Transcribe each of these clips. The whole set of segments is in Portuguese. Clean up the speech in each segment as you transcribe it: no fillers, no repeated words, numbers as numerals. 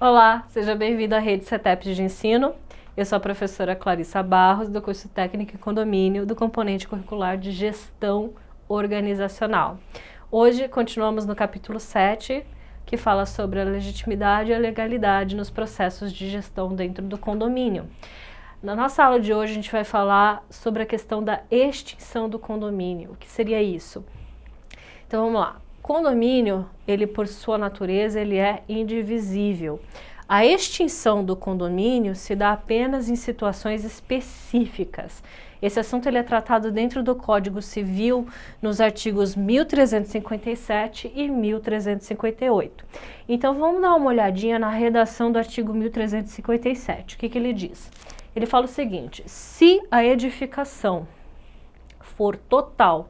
Olá, seja bem-vindo à Rede CETEPs de Ensino. Eu sou a professora Clarissa Barros, do curso Técnico em Condomínio, do componente curricular de Gestão Organizacional. Hoje continuamos no capítulo 7, que fala sobre a legitimidade e a legalidade nos processos de gestão dentro do condomínio. Na nossa aula de hoje a gente vai falar sobre a questão da extinção do condomínio. O que seria isso? Então vamos lá. Condomínio, ele por sua natureza, ele é indivisível. A extinção do condomínio se dá apenas em situações específicas. Esse assunto ele é tratado dentro do Código Civil nos artigos 1357 e 1358. Então vamos dar uma olhadinha na redação do artigo 1357. O que ele diz? Ele fala o seguinte: se a edificação for total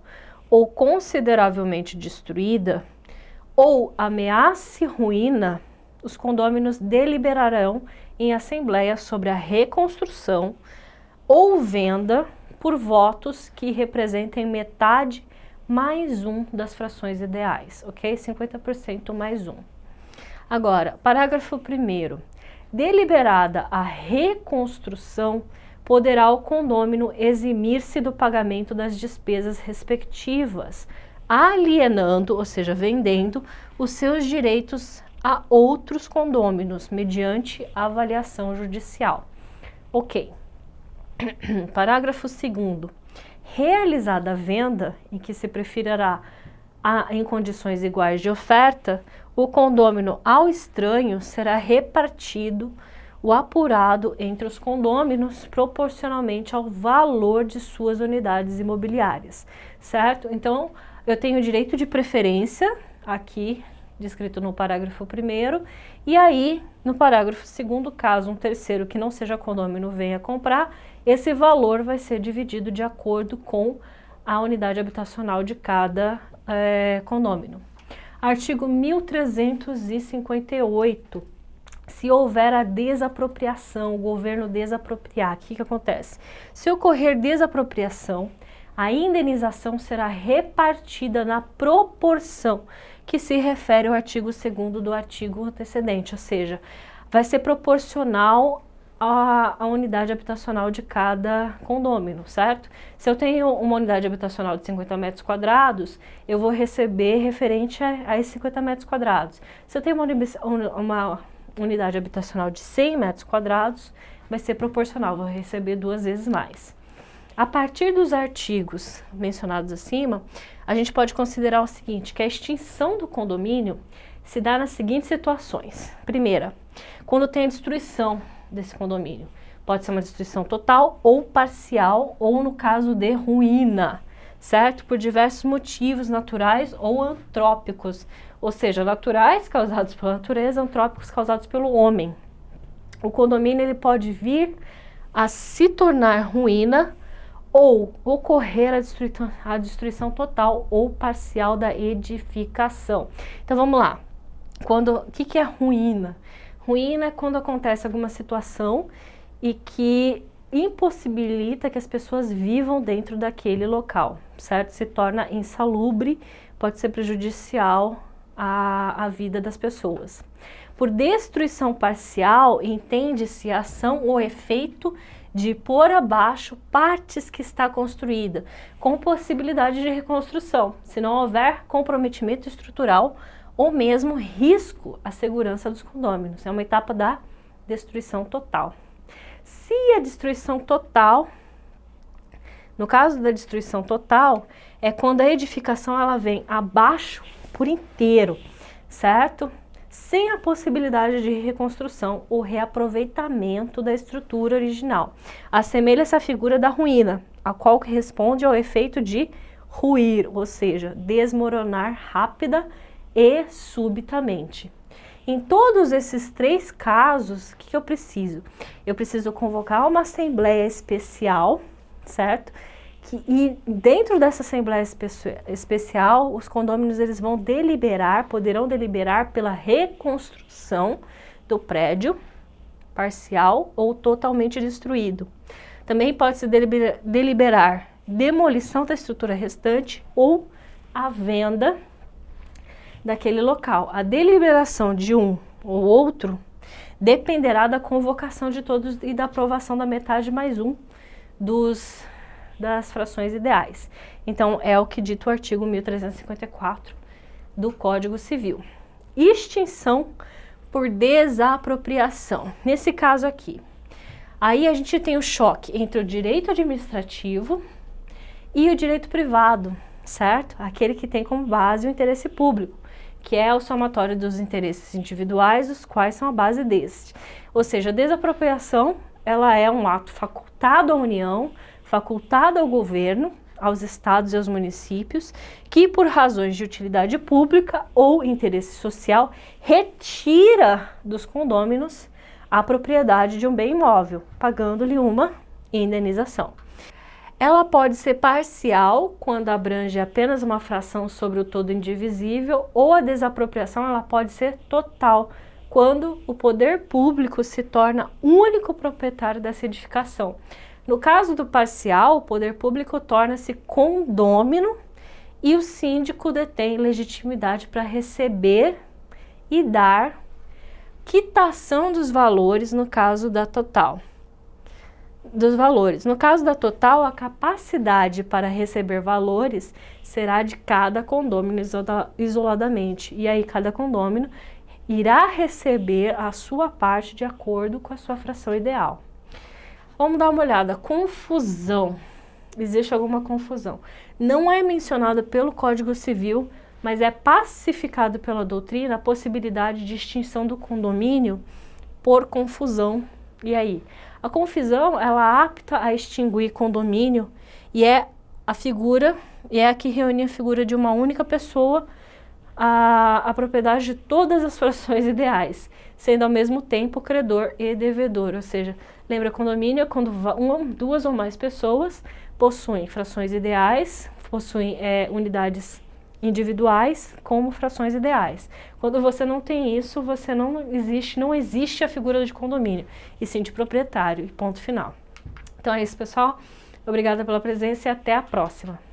ou consideravelmente destruída, ou ameace ruína, os condôminos deliberarão em assembleia sobre a reconstrução ou venda por votos que representem metade mais um das frações ideais, ok? 50% mais um. Agora, parágrafo 1º. Deliberada a reconstrução, poderá o condômino eximir-se do pagamento das despesas respectivas, alienando, ou seja, vendendo, os seus direitos a outros condôminos, mediante avaliação judicial. Ok. Parágrafo 2º. Realizada a venda, em que se preferirá em condições iguais de oferta, o condômino ao estranho será repartido o apurado entre os condôminos proporcionalmente ao valor de suas unidades imobiliárias, certo? Então, eu tenho direito de preferência, aqui descrito no parágrafo 1º, e aí, no parágrafo 2º, caso um terceiro que não seja condômino venha comprar, esse valor vai ser dividido de acordo com a unidade habitacional de cada condômino. Artigo 1358. Se houver a desapropriação, o governo desapropriar, o que acontece? Se ocorrer desapropriação, a indenização será repartida na proporção que se refere ao artigo 2º do artigo antecedente, ou seja, vai ser proporcional à unidade habitacional de cada condômino, certo? Se eu tenho uma unidade habitacional de 50 metros quadrados, eu vou receber referente a esses 50 metros quadrados. Se eu tenho uma unidade habitacional de 100 metros quadrados, vai ser proporcional, vou receber 2 vezes mais. A partir dos artigos mencionados acima, a gente pode considerar o seguinte, que a extinção do condomínio se dá nas seguintes situações. Primeira, quando tem a destruição desse condomínio. Pode ser uma destruição total ou parcial, ou no caso de ruína, certo? Por diversos motivos naturais ou antrópicos, ou seja, naturais causados pela natureza, antrópicos causados pelo homem. O condomínio ele pode vir a se tornar ruína ou ocorrer a destruição total ou parcial da edificação. Então vamos lá. O que é ruína? Ruína é quando acontece alguma situação e que impossibilita que as pessoas vivam dentro daquele local, certo? Se torna insalubre, pode ser prejudicial à vida das pessoas. Por destruição parcial, entende-se a ação ou efeito de pôr abaixo partes que está construída, com possibilidade de reconstrução, se não houver comprometimento estrutural ou mesmo risco à segurança dos condôminos. É uma etapa da destruição total. Se a destruição total, no caso da destruição total, é quando a edificação ela vem abaixo por inteiro, certo? Sem a possibilidade de reconstrução ou reaproveitamento da estrutura original. Assemelha-se à figura da ruína, a qual corresponde ao efeito de ruir, ou seja, desmoronar rápida e subitamente. Em todos esses 3 casos, o que eu preciso? Eu preciso convocar uma assembleia especial, certo? E dentro dessa assembleia especial, os condôminos eles vão poderão deliberar pela reconstrução do prédio, parcial ou totalmente destruído. Também pode-se deliberar demolição da estrutura restante ou a venda daquele local. A deliberação de um ou outro dependerá da convocação de todos e da aprovação da metade mais um das frações ideais. Então, é o que dita o artigo 1354 do Código Civil. Extinção por desapropriação. Nesse caso aqui, aí a gente tem o choque entre o direito administrativo e o direito privado, certo? Aquele que tem como base o interesse público, que é o somatório dos interesses individuais, os quais são a base deste. Ou seja, a desapropriação, ela é um ato facultado à União, facultado ao governo, aos estados e aos municípios, que por razões de utilidade pública ou interesse social, retira dos condôminos a propriedade de um bem imóvel, pagando-lhe uma indenização. Ela pode ser parcial, quando abrange apenas uma fração sobre o todo indivisível, ou a desapropriação ela pode ser total, quando o poder público se torna único proprietário dessa edificação. No caso do parcial, o poder público torna-se condômino e o síndico detém legitimidade para receber e dar quitação dos valores no caso da total. No caso da total, a capacidade para receber valores será de cada condômino isoladamente. E aí cada condômino irá receber a sua parte de acordo com a sua fração ideal. Vamos dar uma olhada. Confusão. Existe alguma confusão. Não é mencionada pelo Código Civil, mas é pacificado pela doutrina a possibilidade de extinção do condomínio por confusão. E aí? A confusão, ela apta a extinguir condomínio e é a que reúne a figura de uma única pessoa a propriedade de todas as frações ideais, sendo ao mesmo tempo credor e devedor. Ou seja, lembra, condomínio é quando duas ou mais pessoas possuem frações ideais, possuem unidades individuais como frações ideais. Quando você não tem isso, você não existe a figura de condomínio, e sim de proprietário, e ponto final. Então é isso, pessoal. Obrigada pela presença e até a próxima.